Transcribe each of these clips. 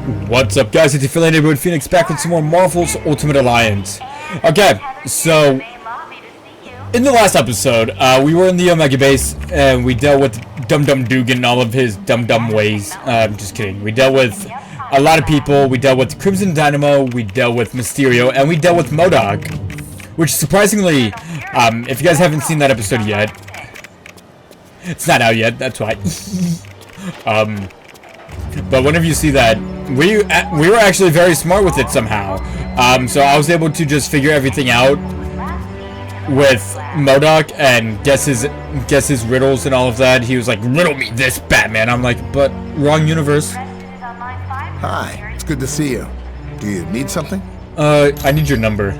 What's up, guys? It's your friendly neighborhood Phoenix back with some more Marvel's Ultimate Alliance. Okay, so in the last episode, we were in the Omega base and we dealt with Dum Dugan and all of his dumb ways. Just kidding. We dealt with a lot of people. We dealt with Crimson Dynamo. We dealt with Mysterio, and we dealt with MODOK. Which surprisingly, if you guys haven't seen that episode yet, it's not out yet. That's why. But whenever you see that, we were actually very smart with it somehow. So I was able to just figure everything out with MODOK and guess his riddles and all of that. He was like, "Riddle me this, Batman." I'm like, "But wrong universe." Hi, it's good to see you. Do you need something? I need your number.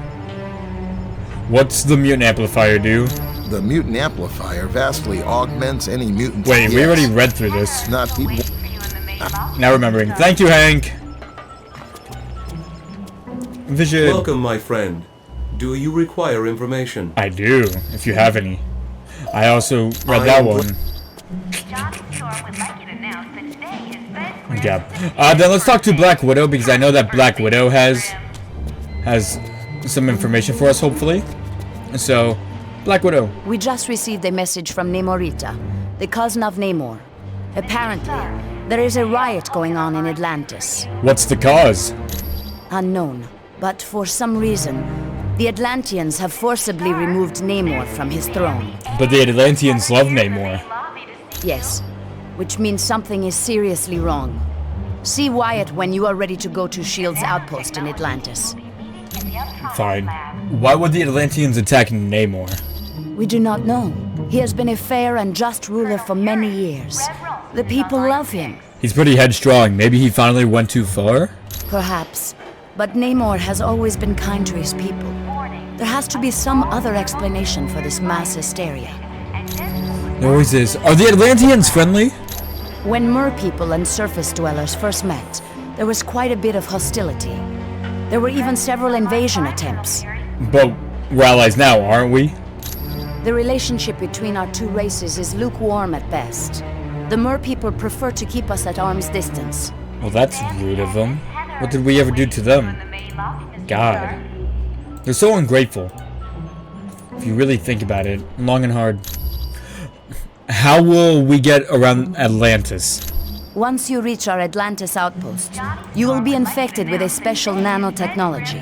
What's the mutant amplifier do? The mutant amplifier vastly augments any mutant. Wait, we already read through this. Not people. Now remembering. Thank you, Hank. Vision. Welcome, my friend. Do you require information? I do, if you have any. I also read that one. Yeah. Then let's talk to Black Widow, because I know that Black Widow has some information for us, hopefully. So, Black Widow. We just received a message from Namorita, the cousin of Namor. Apparently, there is a riot going on in Atlantis. What's the cause? Unknown, but for some reason, the Atlanteans have forcibly removed Namor from his throne. But the Atlanteans love Namor. Yes, which means something is seriously wrong. See Wyatt when you are ready to go to S.H.I.E.L.D.'s outpost in Atlantis. Fine. Why would the Atlanteans attack Namor? We do not know. He has been a fair and just ruler for many years. The people love him. He's pretty headstrong. Maybe he finally went too far? Perhaps. But Namor has always been kind to his people. There has to be some other explanation for this mass hysteria. There always is. Are the Atlanteans friendly? When Mer people and surface dwellers first met, there was quite a bit of hostility. There were even several invasion attempts. But we're allies now, aren't we? The relationship between our two races is lukewarm at best. The Mer people prefer to keep us at arm's distance. Well, that's rude of them. What did we ever do to them? God. They're so ungrateful. If you really think about it, long and hard. How will we get around Atlantis? Once you reach our Atlantis outpost, you will be infected with a special nanotechnology.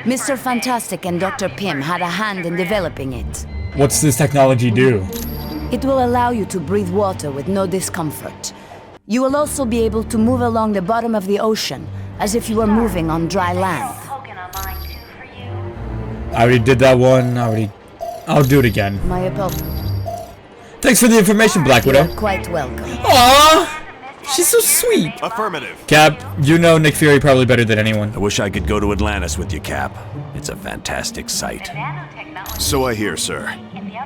Mr. Fantastic and Dr. Pym had a hand in developing it. What's this technology do? It will allow you to breathe water with no discomfort. You will also be able to move along the bottom of the ocean, as if you were moving on dry land. I already did that one. I'll do it again. My apologies. Thanks for the information, Black Widow. You're quite welcome. Aww! She's so sweet. Affirmative. Cap, you know Nick Fury probably better than anyone. I wish I could go to Atlantis with you, Cap. It's a fantastic sight. So I hear, sir.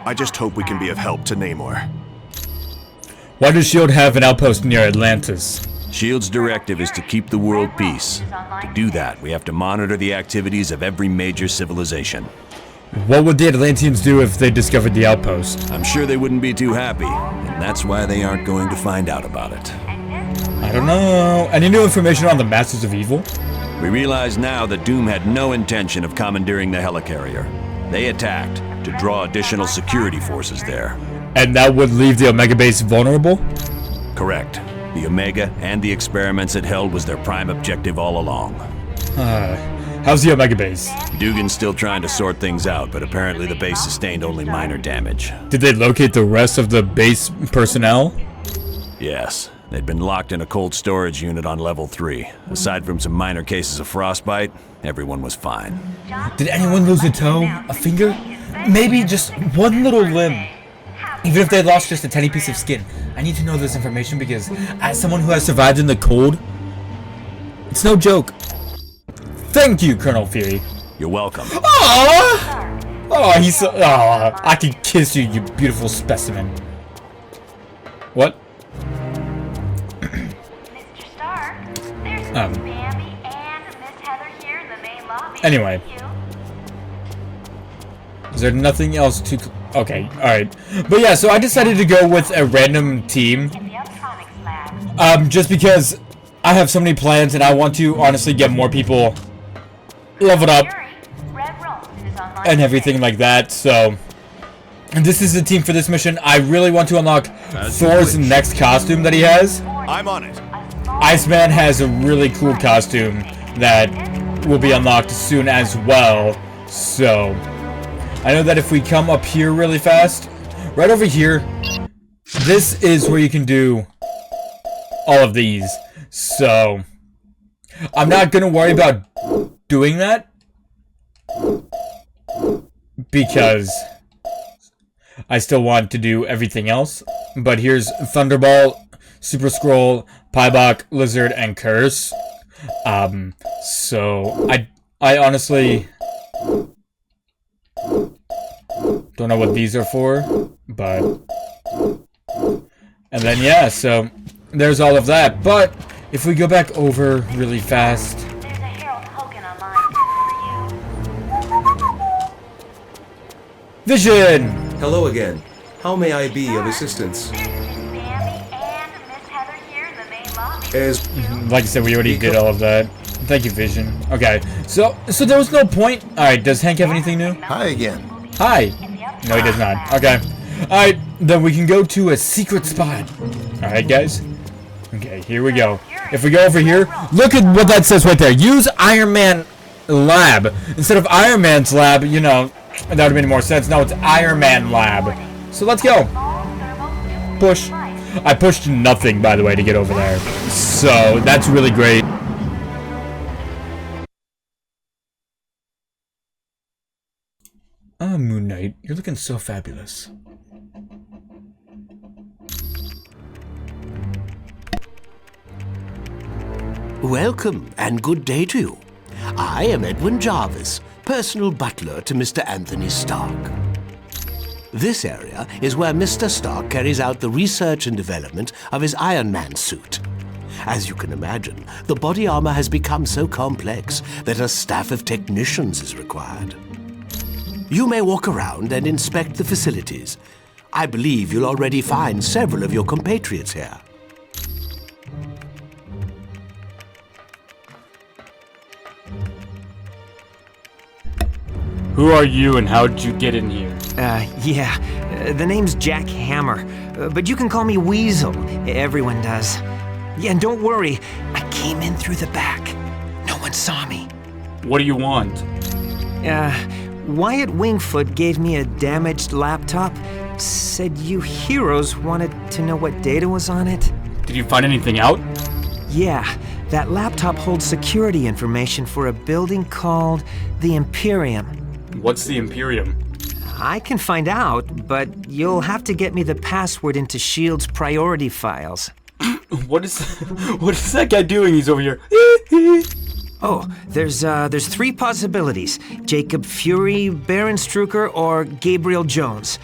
I just hope we can be of help to Namor. Why does S.H.I.E.L.D. have an outpost near Atlantis? S.H.I.E.L.D.'s directive is to keep the world peace. To do that, we have to monitor the activities of every major civilization. What would the Atlanteans do if they discovered the outpost? I'm sure they wouldn't be too happy, and that's why they aren't going to find out about it. I don't know. Any new information on the Masters of Evil? We realize now that Doom had no intention of commandeering the helicarrier. They attacked to draw additional security forces there. And that would leave the Omega base vulnerable? Correct. The Omega and the experiments it held was their prime objective all along. How's the Omega base? Dugan's still trying to sort things out, but apparently the base sustained only minor damage. Did they locate the rest of the base personnel? Yes. They'd been locked in a cold storage unit on level 3. Aside from some minor cases of frostbite, everyone was fine. Did anyone lose a toe? A finger? Maybe just one little limb? Even if they lost just a tiny piece of skin. I need to know this information because as someone who has survived in the cold, it's no joke. Thank you, Colonel Fury. You're welcome. Aww! Oh, he's so... Aww, I can kiss you, you beautiful specimen. What? Anyway. Is there nothing else to... Okay, alright. But yeah, so I decided to go with a random team. Just because I have so many plans, and I want to honestly get more people leveled up and everything like that. So, and this is the team for this mission. I really want to unlock Thor's next costume that he has. I'm on it. Iceman has a really cool costume that will be unlocked soon as well. So, I know that if we come up here really fast, right over here, this is where you can do all of these. So, I'm not going to worry about doing that because I still want to do everything else. But here's Thunderball, Super Scroll, Piebok, Lizard, and Curse. So I honestly don't know what these are for, but and then yeah, so there's all of that. But if we go back over really fast, Vision. Hello again. How may I be of assistance? As Like I said, we already did all of that. Thank you, Vision. Okay, so there was no point. All right, does Hank have anything new? Hi again. Hi. No, he does not. Okay. All right, then we can go to a secret spot. All right, guys. Okay, here we go. If we go over here, look at what that says right there. Use Iron Man Lab instead of Iron Man's lab. You know, that would have made more sense. No, it's Iron Man Lab. So let's go. Push. I pushed nothing, by the way, to get over there. So, that's really great. Ah, Moon Knight, you're looking so fabulous. Welcome, and good day to you. I am Edwin Jarvis, personal butler to Mr. Anthony Stark. This area is where Mr. Stark carries out the research and development of his Iron Man suit. As you can imagine, the body armor has become so complex that a staff of technicians is required. You may walk around and inspect the facilities. I believe you'll already find several of your compatriots here. Who are you and how did you get in here? The name's Jack Hammer, but you can call me Weasel. Everyone does. Yeah, and don't worry, I came in through the back. No one saw me. What do you want? Wyatt Wingfoot gave me a damaged laptop. Said you heroes wanted to know what data was on it. Did you find anything out? Yeah, that laptop holds security information for a building called the Imperium. What's the Imperium? I can find out, but you'll have to get me the password into S.H.I.E.L.D.'s priority files. What is that guy doing? He's over here. Oh, there's three possibilities. Jacob Fury, Baron Strucker, or Gabriel Jones.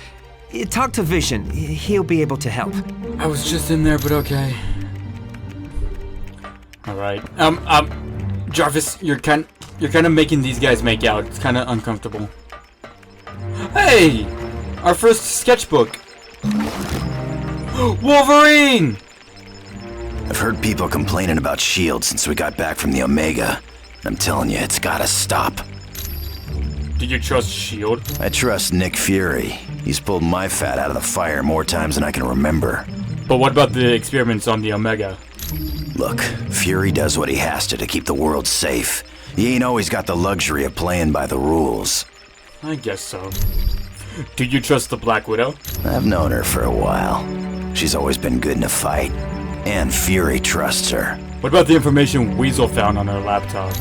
Talk to Vision. He'll be able to help. I was just in there, but okay. All right. Jarvis, you're kind of making these guys make out. It's kind of uncomfortable. Hey, our first sketchbook. Wolverine! I've heard people complaining about S.H.I.E.L.D. since we got back from the Omega. I'm telling you, it's gotta stop. Do you trust S.H.I.E.L.D.? I trust Nick Fury. He's pulled my fat out of the fire more times than I can remember. But what about the experiments on the Omega? Look, Fury does what he has to keep the world safe. He ain't always got the luxury of playing by the rules. I guess so. Do you trust the Black Widow? I've known her for a while. She's always been good in a fight. And Fury trusts her. What about the information Weasel found on her laptop?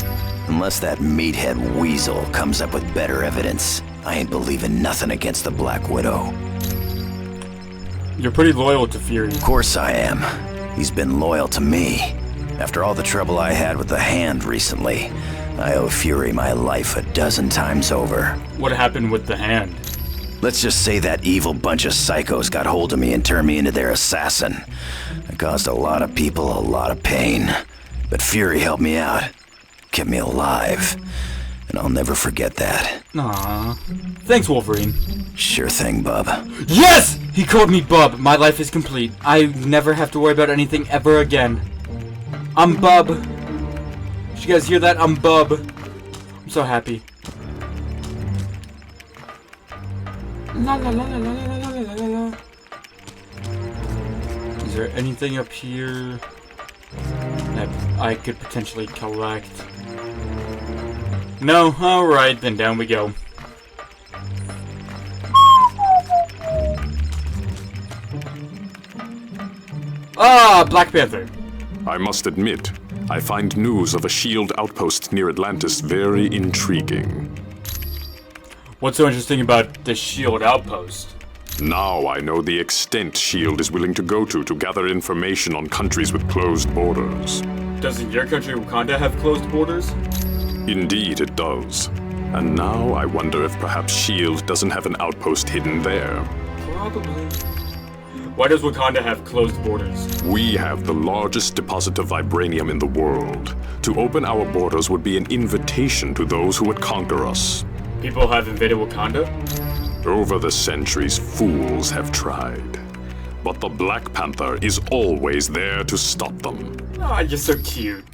Unless that meathead Weasel comes up with better evidence, I ain't believing nothing against the Black Widow. You're pretty loyal to Fury. Of course I am. He's been loyal to me. After all the trouble I had with the Hand recently, I owe Fury my life a dozen times over. What happened with the Hand? Let's just say that evil bunch of psychos got hold of me and turned me into their assassin. I caused a lot of people a lot of pain. But Fury helped me out. Kept me alive. And I'll never forget that. Aww. Thanks, Wolverine. Sure thing, bub. Yes! He called me bub. My life is complete. I never have to worry about anything ever again. I'm Bub. Did you guys hear that? I'm Bub. I'm so happy. La la la la la la la la la. Is there anything up here that I could potentially collect? No? Alright, then down we go. Ah, Black Panther. I must admit, I find news of a SHIELD outpost near Atlantis very intriguing. What's so interesting about the SHIELD outpost? Now I know the extent SHIELD is willing to go to gather information on countries with closed borders. Doesn't your country, Wakanda, have closed borders? Indeed it does. And now I wonder if perhaps SHIELD doesn't have an outpost hidden there. Probably. Why does Wakanda have closed borders? We have the largest deposit of vibranium in the world. To open our borders would be an invitation to those who would conquer us. People have invaded Wakanda? Over the centuries, fools have tried. But the Black Panther is always there to stop them. Ah, you're so cute.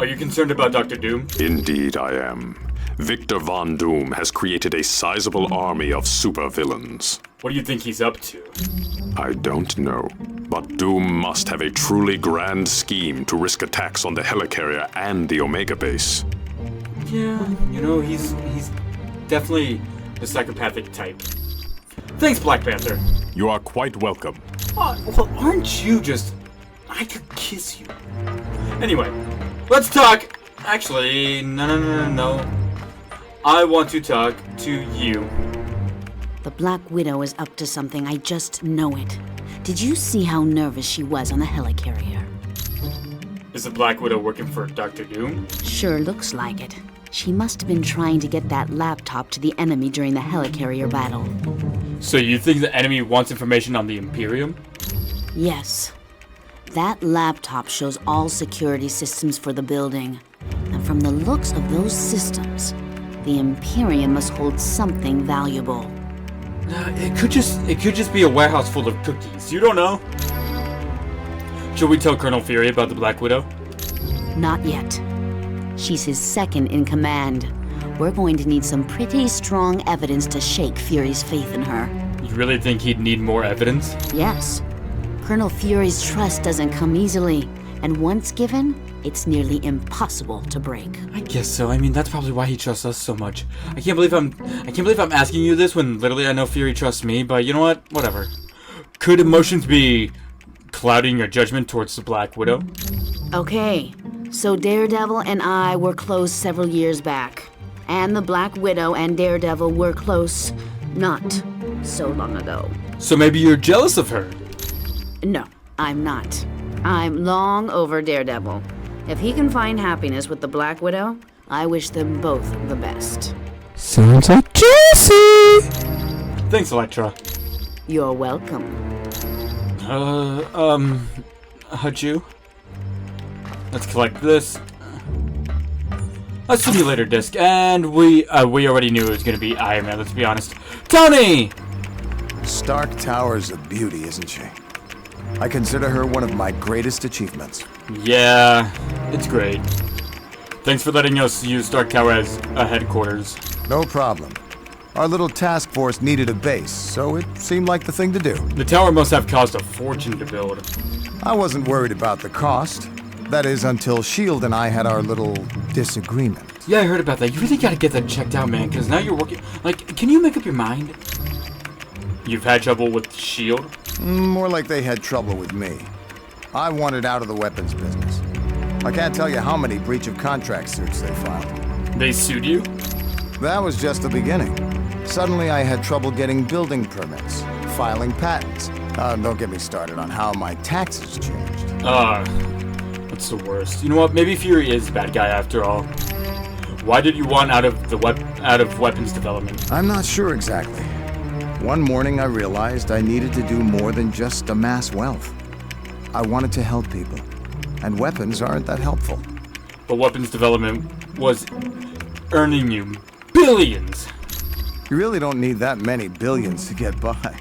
Are you concerned about Dr. Doom? Indeed I am. Victor Von Doom has created a sizable army of supervillains. What do you think he's up to? I don't know. But Doom must have a truly grand scheme to risk attacks on the helicarrier and the Omega base. Yeah, you know, he's definitely the psychopathic type. Thanks, Black Panther. You are quite welcome. Well, aren't you just... I could kiss you. Anyway, let's talk... Actually, no. I want to talk to you. The Black Widow is up to something, I just know it. Did you see how nervous she was on the helicarrier? Is the Black Widow working for Dr. Doom? Sure looks like it. She must have been trying to get that laptop to the enemy during the helicarrier battle. So you think the enemy wants information on the Imperium? Yes. That laptop shows all security systems for the building. And from the looks of those systems, the Imperium must hold something valuable. It could just be a warehouse full of cookies. You don't know. Should we tell Colonel Fury about the Black Widow? Not yet. She's his second in command. We're going to need some pretty strong evidence to shake Fury's faith in her. You really think he'd need more evidence? Yes. Colonel Fury's trust doesn't come easily, and once given, it's nearly impossible to break. I guess so. I mean, that's probably why he trusts us so much. I can't believe I'm asking you this when literally I know Fury trusts me, but you know what? Whatever. Could emotions be clouding your judgment towards the Black Widow? Okay. So Daredevil and I were close several years back. And the Black Widow and Daredevil were close not so long ago. So maybe you're jealous of her? No, I'm not. I'm long over Daredevil. If he can find happiness with the Black Widow, I wish them both the best. Sounds like Jesse! Thanks, Elektra. You're welcome. Hachu? Let's collect this. A simulator disc, and we already knew it was gonna be Iron Man, let's be honest. Tony! Stark Tower's a beauty, isn't she? I consider her one of my greatest achievements. Yeah, it's great. Thanks for letting us use Stark Tower as a headquarters. No problem. Our little task force needed a base, so it seemed like the thing to do. The tower must have cost a fortune to build. I wasn't worried about the cost. That is, until S.H.I.E.L.D. and I had our little disagreement. Yeah, I heard about that. You really gotta get that checked out, man, because now you're working... Like, can you make up your mind? You've had trouble with S.H.I.E.L.D.? More like they had trouble with me. I wanted out of the weapons business. I can't tell you how many breach of contract suits they filed. They sued you? That was just the beginning. Suddenly I had trouble getting building permits, filing patents. Don't get me started on how my taxes changed. That's the worst. You know what? Maybe Fury is the bad guy after all. Why did you want out of weapons development? I'm not sure exactly. One morning I realized I needed to do more than just amass wealth. I wanted to help people, and weapons aren't that helpful. But weapons development was earning you billions. You really don't need that many billions to get by.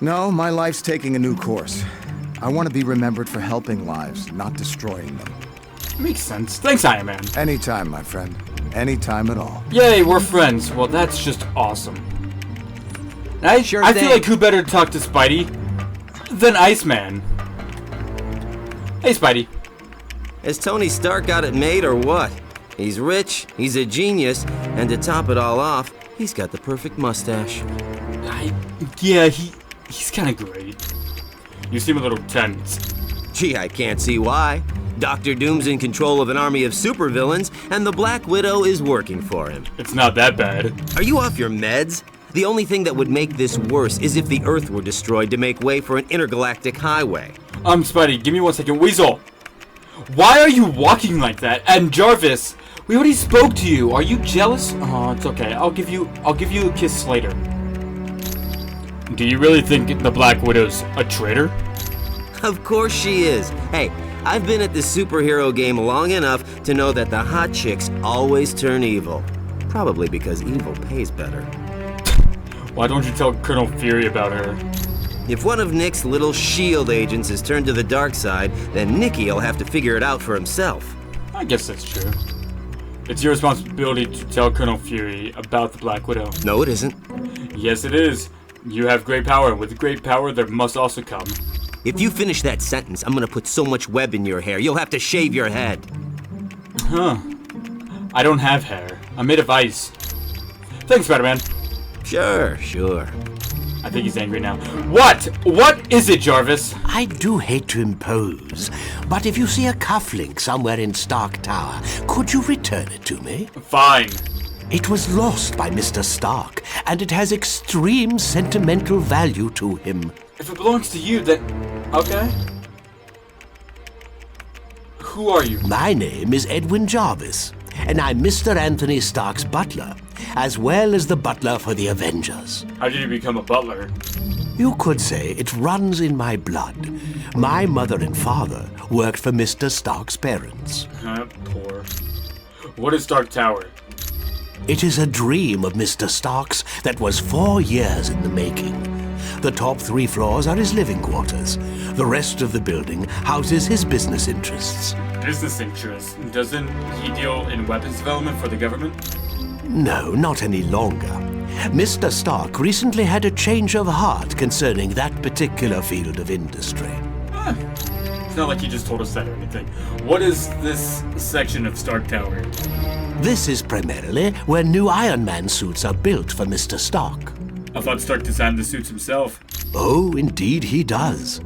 No, my life's taking a new course. I want to be remembered for helping lives, not destroying them. Makes sense. Thanks, Iron Man. Anytime, my friend. Anytime at all. Yay, we're friends. Well, that's just awesome. I feel like who better to talk to Spidey than Iceman? Hey, Spidey. Has Tony Stark got it made or what? He's rich, he's a genius, and to top it all off, he's got the perfect mustache. Yeah, he's kind of great. You seem a little tense. Gee, I can't see why. Dr. Doom's in control of an army of supervillains, and the Black Widow is working for him. It's not that bad. Are you off your meds? The only thing that would make this worse is if the Earth were destroyed to make way for an intergalactic highway. Spidey, give me 1 second. Weasel, why are you walking like that? And Jarvis, we already spoke to you. Are you jealous? Oh, it's okay. I'll give you a kiss later. Do you really think the Black Widow's a traitor? Of course she is. Hey, I've been at the superhero game long enough to know that the hot chicks always turn evil. Probably because evil pays better. Why don't you tell Colonel Fury about her? If one of Nick's little S.H.I.E.L.D. agents is turned to the dark side, then Nicky'll have to figure it out for himself. I guess that's true. It's your responsibility to tell Colonel Fury about the Black Widow. No, it isn't. Yes, it is. You have great power. With great power, there must also come. If you finish that sentence, I'm gonna put so much web in your hair, you'll have to shave your head. Huh. I don't have hair. I'm made of ice. Thanks, Spider-Man. Sure. I think he's angry now. What? What is it, Jarvis? I do hate to impose, but if you see a cufflink somewhere in Stark Tower, could you return it to me? Fine. It was lost by Mr. Stark, and it has extreme sentimental value to him. If it belongs to you, then... Okay. Who are you? My name is Edwin Jarvis, and I'm Mr. Anthony Stark's butler, as well as the butler for the Avengers. How did you become a butler? You could say it runs in my blood. My mother and father worked for Mr. Stark's parents. Poor. What is Stark Tower? It is a dream of Mr. Stark's that was 4 years in the making. The top 3 floors are his living quarters. The rest of the building houses his business interests. Business interests? Doesn't he deal in weapons development for the government? No, not any longer. Mr. Stark recently had a change of heart concerning that particular field of industry. It's not like he just told us that or anything. What is this section of Stark Tower? This is primarily where new Iron Man suits are built for Mr. Stark. I thought Stark designed the suits himself. Oh, indeed he does.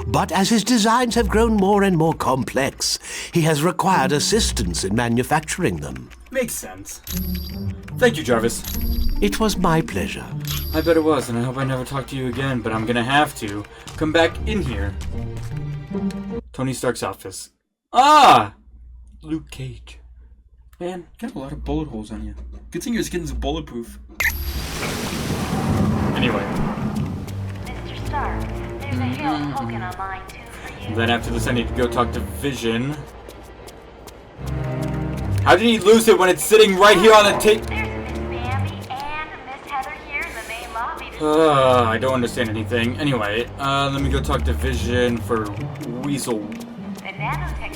But as his designs have grown more and more complex, he has required assistance in manufacturing them. Makes sense. Thank you, Jarvis. It was my pleasure. I bet it was, and I hope I never talk to you again, but I'm gonna have to. Come back in here. Tony Stark's office. Ah! Luke Cage. Man, you got a lot of bullet holes on you. Good thing your skin's bulletproof. Anyway. Mr. Stark, there's a Hail token online too for you. Then after this I need to go talk to Vision. How did he lose it when it's sitting right here on the table? There's Miss Bambi and Miss Heather here in the main lobby. I don't understand anything. Anyway, let me go talk to Vision for Weasel.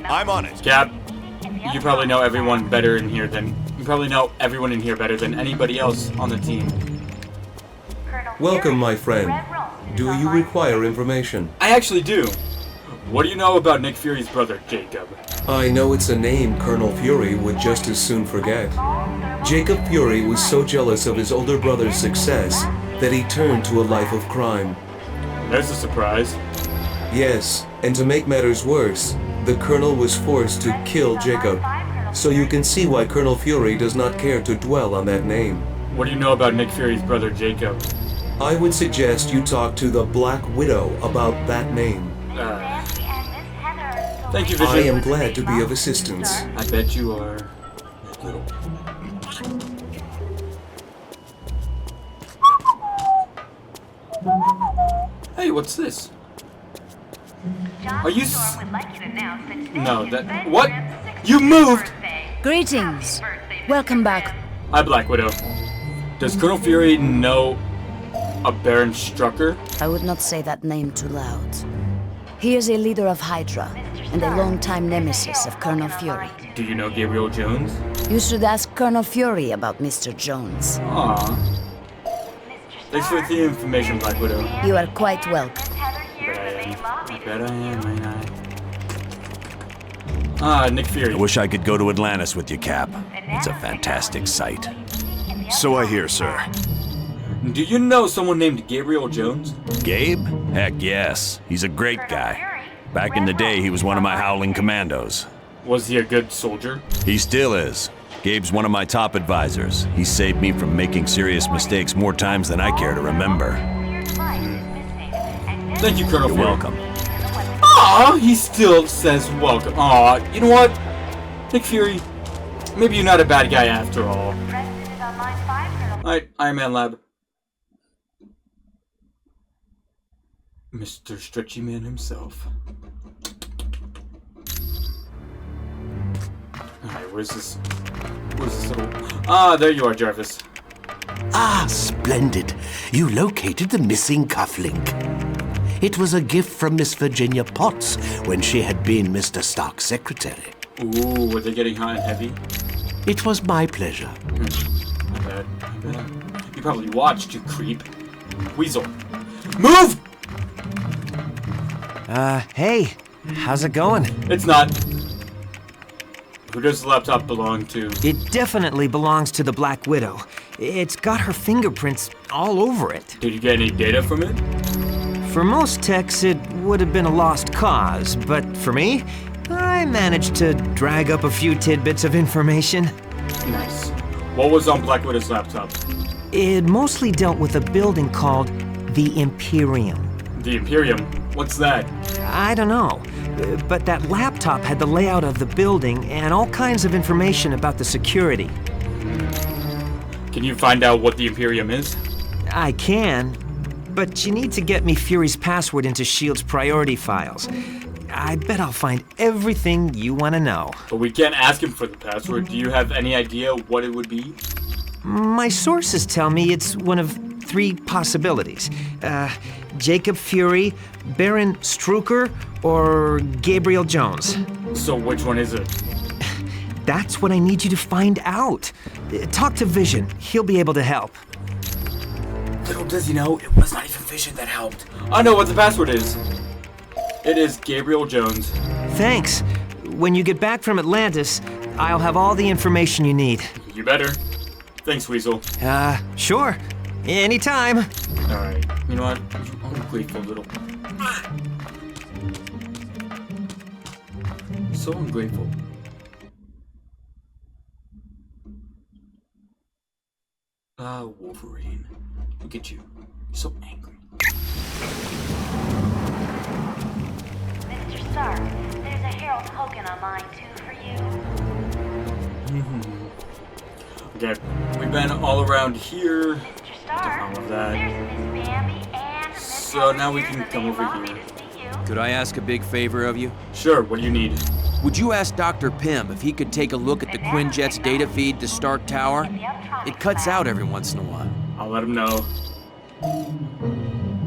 I'm on it. Cap, you probably know everyone better in here than... You probably know everyone in here better than anybody else on the team. Welcome, my friend. Do you require information? I actually do. What do you know about Nick Fury's brother, Jacob? I know it's a name Colonel Fury would just as soon forget. Jacob Fury was so jealous of his older brother's success that he turned to a life of crime. There's a surprise. Yes, and to make matters worse, the Colonel was forced to kill Jacob. So you can see why Colonel Fury does not care to dwell on that name. What do you know about Nick Fury's brother, Jacob? I would suggest you talk to the Black Widow about that name. Thank you, Vision. I am glad to be of assistance. I bet you are. Hey, what's this? Are you No, that... What? You moved! Greetings. Welcome back. Hi, Black Widow. Does Colonel Fury know a Baron Strucker? I would not say that name too loud. He is a leader of Hydra, and a longtime nemesis of Colonel Fury. Do you know Gabriel Jones? You should ask Colonel Fury about Mr. Jones. Aww. Thanks for the information, Black Widow. You are quite welcome. I bet I am, ain't I? Ah, Nick Fury. I wish I could go to Atlantis with you, Cap. It's a fantastic sight. So I hear, sir. Do you know someone named Gabriel Jones? Gabe? Heck yes. He's a great guy. Back in the day, he was one of my Howling Commandos. Was he a good soldier? He still is. Gabe's one of my top advisors. He saved me from making serious mistakes more times than I care to remember. Thank you, Colonel You're Fury. welcome. Aw, he still says welcome. Aw, you know what? Nick Fury, maybe you're not a bad guy after all. Alright, Iron Man Lab. Mr. Stretchy Man himself. Alright, where's this little... Ah, there you are, Jarvis. Ah, splendid. You located the missing cufflink. It was a gift from Miss Virginia Potts when she had been Mr. Stark's secretary. Ooh, were they getting hot and heavy? It was my pleasure. I bet. You probably watched, you creep. Weasel. Move! Hey, how's it going? It's not. Who does the laptop belong to? It definitely belongs to the Black Widow. It's got her fingerprints all over it. Did you get any data from it? For most techs, it would have been a lost cause, but for me, I managed to drag up a few tidbits of information. Nice. What was on Black Widow's laptop? It mostly dealt with a building called the Imperium. The Imperium? What's that? I don't know, but that laptop had the layout of the building and all kinds of information about the security. Can you find out what the Imperium is? I can, but you need to get me Fury's password into S.H.I.E.L.D.'s priority files. I bet I'll find everything you want to know. But we can't ask him for the password. Do you have any idea what it would be? My sources tell me it's one of 3 possibilities. Jacob Fury, Baron Strucker, or Gabriel Jones. So which one is it? That's what I need you to find out. Talk to Vision. He'll be able to help. Little does he know, it was not even Vision that helped. I know what the password is. It is Gabriel Jones. Thanks. When you get back from Atlantis, I'll have all the information you need. You better. Thanks, Weasel. Sure. Anytime. Alright, you know what? I'm ungrateful little... So ungrateful. Wolverine. Look at you. You're so angry. Mr. Stark, there's a Harold Hogan on line 2 for you. Okay, we've been all around here. Mr. Stark, all of that. there's Miss Bambi and Miss So now we can come over here. Could I ask a big favor of you? Sure, what do you need? Would you ask Dr. Pym if he could take a look at the Quinjet's data feed to Stark Tower? It cuts out every once in a while. I'll let him know.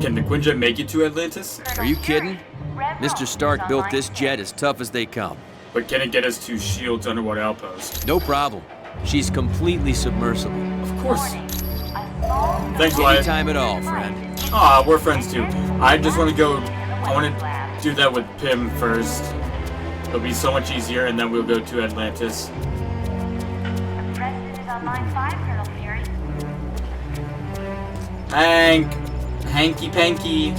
Can the Quinjet make it to Atlantis? Are you kidding? Mr. Stark built this jet as tough as they come. But can it get us to S.H.I.E.L.D.'s underwater outpost? No problem. She's completely submersible. Of course. Thanks, Wyatt. Anytime at all, friend. Aw, we're friends too. I just want to go... I want to do that with Pym first. It'll be so much easier, and then we'll go to Atlantis. The president is on line 5, Colonel Fury. Hank! Hanky-panky!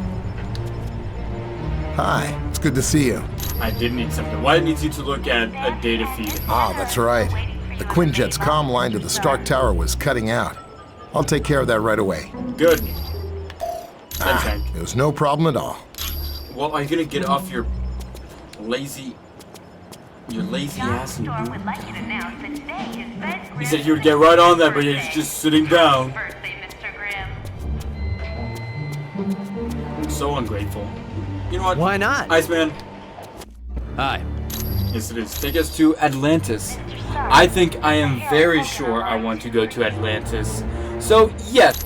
Hi, it's good to see you. I did need something. Wyatt needs you to look at a data feed. Ah, that's right. The Quinjet's comm line to the Stark Tower was cutting out. I'll take care of that right away. Good. Thanks, Hank. It was no problem at all. Well, are you gonna get off your lazy ass and do it? He said he would get right on that, but he's just sitting down. So ungrateful. You know what? Why not? Iceman. Hi. Yes, it is. Take us to Atlantis. I think I am very sure I want to go to Atlantis. So, yes,